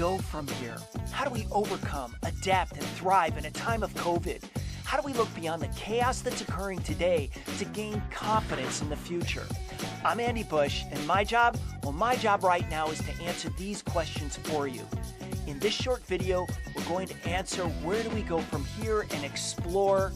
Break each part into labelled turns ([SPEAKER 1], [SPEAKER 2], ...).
[SPEAKER 1] go from here? How do we overcome, adapt, and thrive in a time of COVID? How do we look beyond the chaos that's occurring today to gain confidence in the future? I'm Andy Busch, and my job right now is to answer these questions for you. In this short video, we're going to answer where do we go from here and explore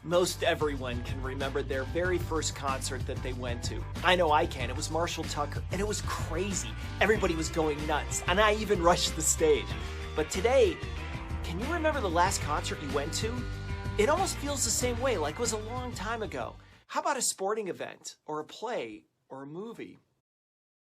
[SPEAKER 1] Most everyone can remember their very first concert that they went to. I know I can. It was Marshall Tucker, and it was crazy. Everybody was going nuts, and I even rushed the stage. But today, can you remember the last concert you went to? It almost feels the same way, like it was a long time ago. How about a sporting event, or a play, or a movie?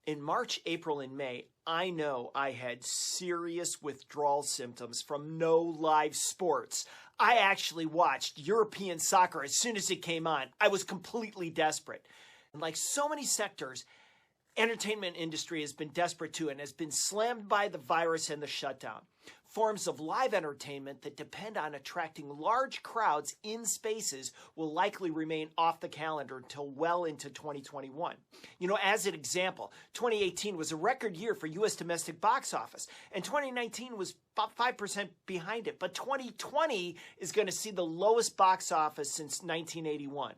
[SPEAKER 1] In March, April, and May, I know I had serious withdrawal symptoms from no live sports. I actually watched European soccer as soon as it came on. I was completely desperate. And like so many sectors, entertainment industry has been desperate too and has been slammed by the virus and the shutdown. Forms of live entertainment that depend on attracting large crowds in spaces will likely remain off the calendar until well into 2021. You know, as an example, 2018 was a record year for U.S. domestic box office, and 2019 was about 5% behind it. But 2020 is going to see the lowest box office since 1981.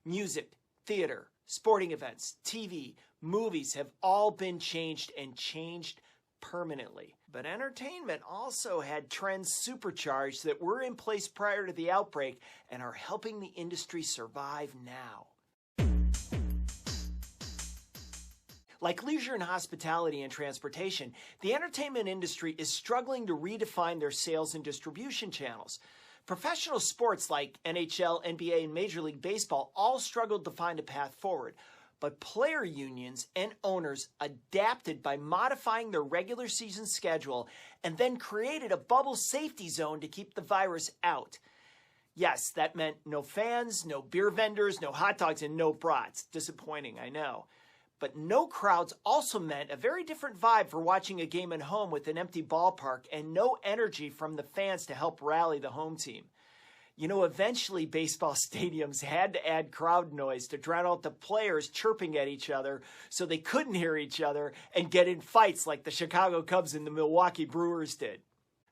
[SPEAKER 1] Music, theater, sporting events, TV, movies have all been changed and changed permanently. But entertainment also had trends supercharged that were in place prior to the outbreak and are helping the industry survive now. Like leisure and hospitality and transportation, the entertainment industry is struggling to redefine their sales and distribution channels. Professional sports like NHL, NBA, and Major League Baseball all struggled to find a path forward. But player unions and owners adapted by modifying their regular season schedule and then created a bubble safety zone to keep the virus out. Yes, that meant no fans, no beer vendors, no hot dogs, and no brats. Disappointing, I know. But no crowds also meant a very different vibe for watching a game at home with an empty ballpark and no energy from the fans to help rally the home team. You know, eventually baseball stadiums had to add crowd noise to drown out the players chirping at each other so they couldn't hear each other and get in fights like the Chicago Cubs and the Milwaukee Brewers did.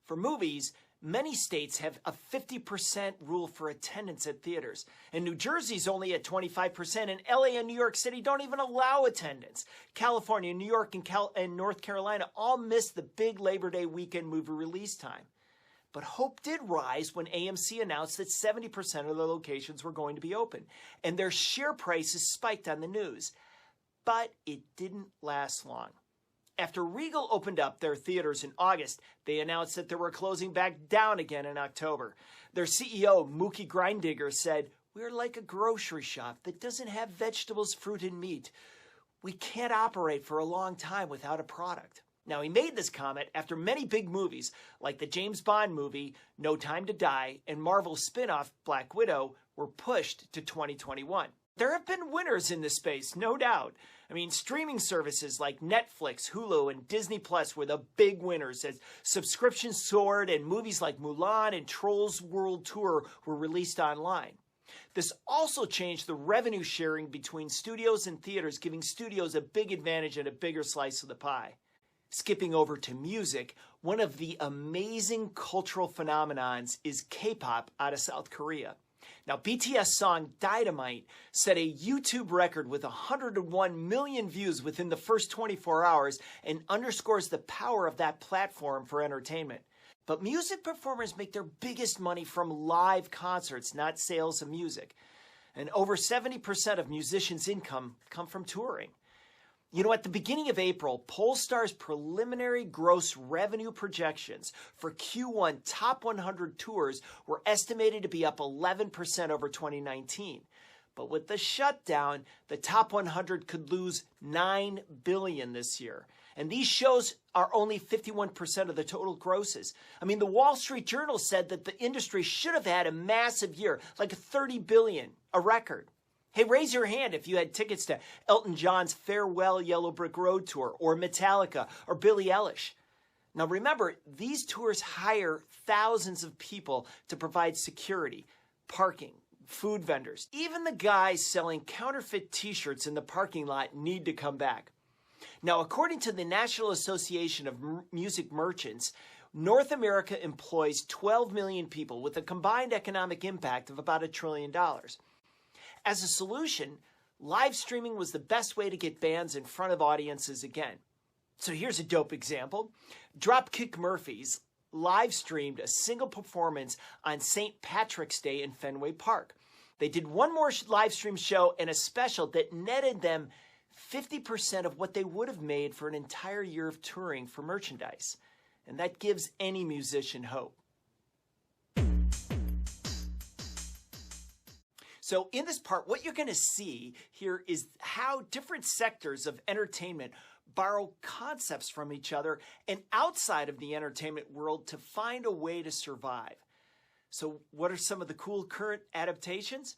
[SPEAKER 1] For movies, many states have a 50% rule for attendance at theaters, and New Jersey's only at 25%, and LA and New York City don't even allow attendance. California, New York, and North Carolina all missed the big Labor Day weekend movie release time. But hope did rise when AMC announced that 70% of the locations were going to be open, and their share prices spiked on the news. But it didn't last long. After Regal opened up their theaters in August, they announced that they were closing back down again in October. Their CEO, Mookie Grinddigger, said, "We're like a grocery shop that doesn't have vegetables, fruit, and meat. We can't operate for a long time without a product." Now, he made this comment after many big movies like the James Bond movie, No Time to Die, and Marvel's spin-off, Black Widow, were pushed to 2021. There have been winners in this space, no doubt. I mean, streaming services like Netflix, Hulu, and Disney Plus were the big winners as subscriptions soared and movies like Mulan and Trolls World Tour were released online. This also changed the revenue sharing between studios and theaters, giving studios a big advantage and a bigger slice of the pie. Skipping over to music, one of the amazing cultural phenomenons is K-pop out of South Korea. Now, BTS song Dynamite set a YouTube record with 101 million views within the first 24 hours and underscores the power of that platform for entertainment. But music performers make their biggest money from live concerts, not sales of music. And over 70% of musicians' income come from touring. You know, at the beginning of April, Pollstar's preliminary gross revenue projections for Q1 top 100 tours were estimated to be up 11% over 2019. But with the shutdown, the top 100 could lose $9 billion this year. And these shows are only 51% of the total grosses. I mean, the Wall Street Journal said that the industry should have had a massive year, like $30 billion, a record. Hey, raise your hand if you had tickets to Elton John's Farewell Yellow Brick Road tour, or Metallica, or Billie Eilish. Now remember, these tours hire thousands of people to provide security, parking, food vendors, even the guys selling counterfeit t-shirts in the parking lot need to come back. Now, according to the National Association of Music Merchants, North America employs 12 million people with a combined economic impact of about $1 trillion. As a solution, live streaming was the best way to get bands in front of audiences again. So here's a dope example. Dropkick Murphys live streamed a single performance on St. Patrick's Day in Fenway Park. They did one more live stream show and a special that netted them 50% of what they would have made for an entire year of touring for merchandise. And that gives any musician hope. So in this part, what you're going to see here is how different sectors of entertainment borrow concepts from each other and outside of the entertainment world to find a way to survive. So what are some of the cool current adaptations?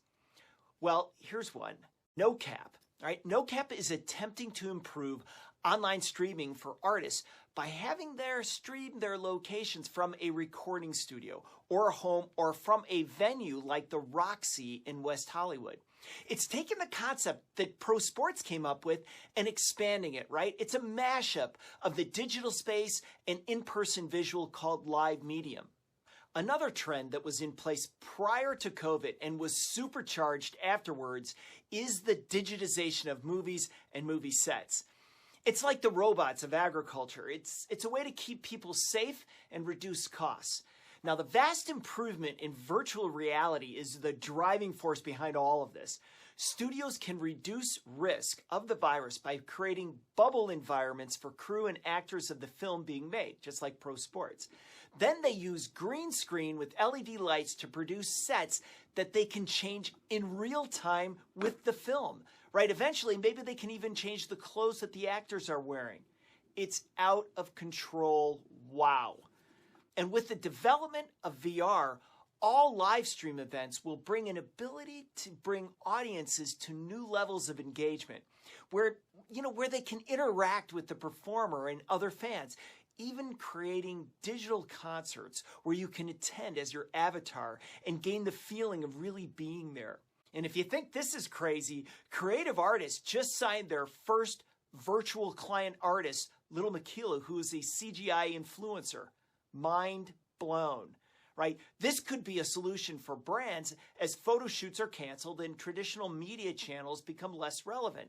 [SPEAKER 1] Well, here's one. NoCap. All right, NoCap is attempting to improve online streaming for artists by having their stream their locations from a recording studio or a home or from a venue like the Roxy in West Hollywood. It's taking the concept that pro sports came up with and expanding it, right? It's a mashup of the digital space and in-person visual called live medium. Another trend that was in place prior to COVID and was supercharged afterwards is the digitization of movies and movie sets. It's like the robots of agriculture. It's a way to keep people safe and reduce costs. Now, the vast improvement in virtual reality is the driving force behind all of this. Studios can reduce risk of the virus by creating bubble environments for crew and actors of the film being made, just like pro sports. Then they use green screen with LED lights to produce sets that they can change in real time with the film, right? Eventually, maybe they can even change the clothes that the actors are wearing. It's out of control. Wow. And with the development of VR, all live stream events will bring an ability to bring audiences to new levels of engagement where they can interact with the performer and other fans, even creating digital concerts where you can attend as your avatar and gain the feeling of really being there. And if you think this is crazy, creative artists just signed their first virtual client artist, Little Makila, who is a CGI influencer. Mind blown, right? This could be a solution for brands as photo shoots are canceled and traditional media channels become less relevant.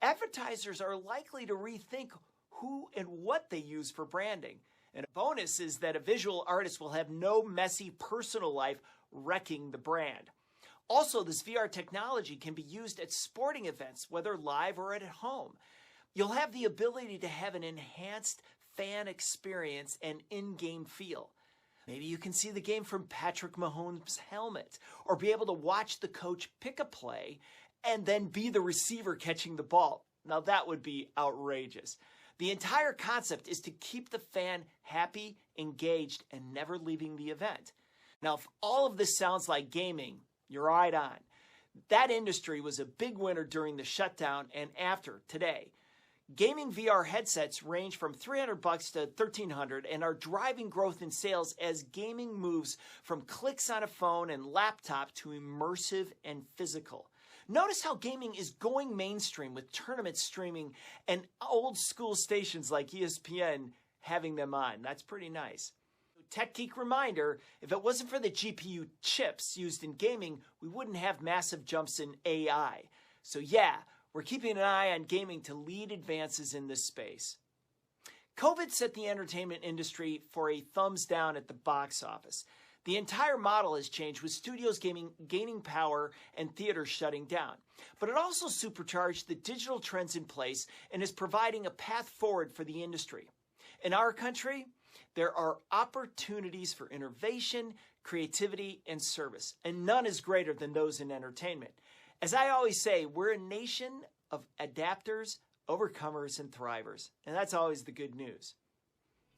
[SPEAKER 1] Advertisers are likely to rethink who and what they use for branding. And a bonus is that a visual artist will have no messy personal life wrecking the brand. Also, this VR technology can be used at sporting events, whether live or at home. You'll have the ability to have an enhanced fan experience and in-game feel. Maybe you can see the game from Patrick Mahomes' helmet, or be able to watch the coach pick a play and then be the receiver catching the ball. Now that would be outrageous. The entire concept is to keep the fan happy, engaged, and never leaving the event. Now, if all of this sounds like gaming, you're right on. That industry was a big winner during the shutdown and after today. Gaming VR headsets range from $300 to $1,300 and are driving growth in sales as gaming moves from clicks on a phone and laptop to immersive and physical. Notice how gaming is going mainstream with tournament streaming and old school stations like ESPN having them on. That's pretty nice. Tech Geek reminder, if it wasn't for the GPU chips used in gaming, we wouldn't have massive jumps in AI. So yeah, we're keeping an eye on gaming to lead advances in this space. COVID set the entertainment industry for a thumbs down at the box office. The entire model has changed, with studios gaining power and theaters shutting down. But it also supercharged the digital trends in place and is providing a path forward for the industry. In our country, there are opportunities for innovation, creativity, and service, and none is greater than those in entertainment. As I always say, we're a nation of adapters, overcomers, and thrivers, and that's always the good news.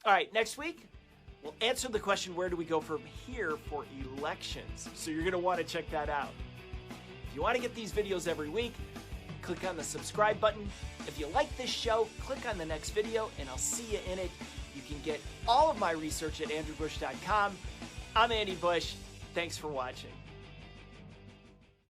[SPEAKER 1] All right, next week, we'll answer the question, where do we go from here for elections? So you're going to want to check that out. If you want to get these videos every week, click on the subscribe button. If you like this show, click on the next video, and I'll see you in it. You can get all of my research at andrewbusch.com. I'm Andy Busch. Thanks for watching.